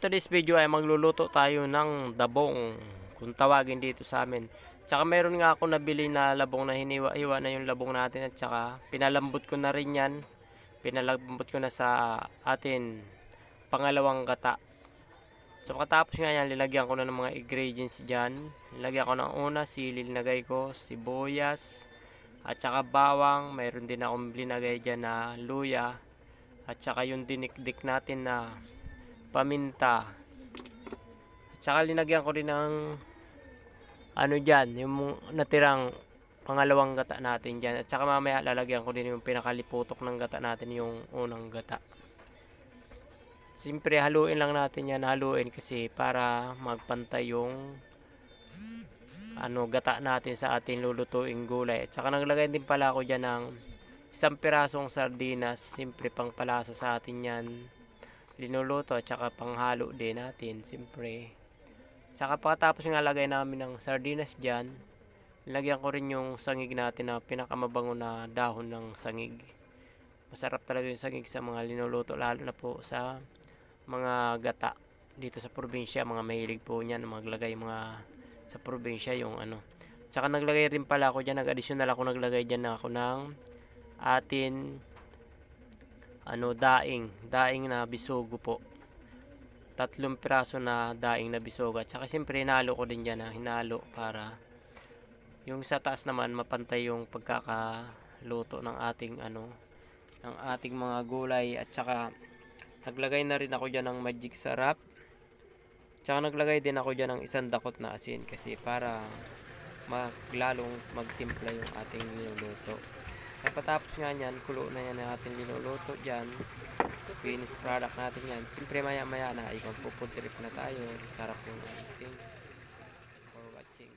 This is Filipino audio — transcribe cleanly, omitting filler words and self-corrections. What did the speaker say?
today's video ay magluluto tayo ng dabong, kung tawagin dito sa amin. Tsaka meron nga ako nabili na labong na hiniwa-hiwa na yung labong natin at tsaka pinalambot ko na rin yan. Pinalambot ko na sa atin pangalawang gata. So pagkatapos nga yan, lilagyan ko na ng mga ingredients dyan. Lilagyan ko ng una, sili linagay ko, sibuyas, at tsaka bawang. Mayroon din akong linagay dyan na luya. At tsaka yung dinikdik natin na paminta. At saka linagyan ko rin ng ano dyan, yung natirang pangalawang gata natin dyan. At saka mamaya lalagyan ko din yung pinakaliputok ng gata natin, yung unang gata. Siyempre haluin lang natin yan, haluin kasi para magpantay yung gata natin sa ating lulutuing gulay. At saka naglagay din pala ako dyan ng isang pirasong sardinas, siyempre pang palasa sa atin yan linuluto at saka panghalo din natin siyempre. Saka pagkatapos nga lagay namin ng sardinas dyan, lagyan ko rin yung sangig natin na pinakamabango na dahon ng sangig. Masarap talaga yung sangig sa mga linuluto, lalo na po sa mga gata dito sa probinsya. Mga mahilig po niyan maglagay mga sa probinsya yung Saka naglagay rin pala ako dyan, nag-additional ako, naglagay dyan na ako ng atin daing na bisugo po. 3 piraso na daing na bisugo. At saka siyempre hinalo ko din dyan, hinalo para yung sa taas naman mapantay yung pagkakaluto ng ating ng ating mga gulay. At saka naglagay na rin ako dyan ng magic sarap. Tsaka naglagay din ako dyan ng isang dakot na asin kasi para maglalong magtimpla yung ating niluluto. Pagkatapos nga yan, kulo na yan ang ating niluluto dyan. Finished product natin yan. Siyempre maya maya na ay magpupuntirip na tayo. Sarap yung ating for watching.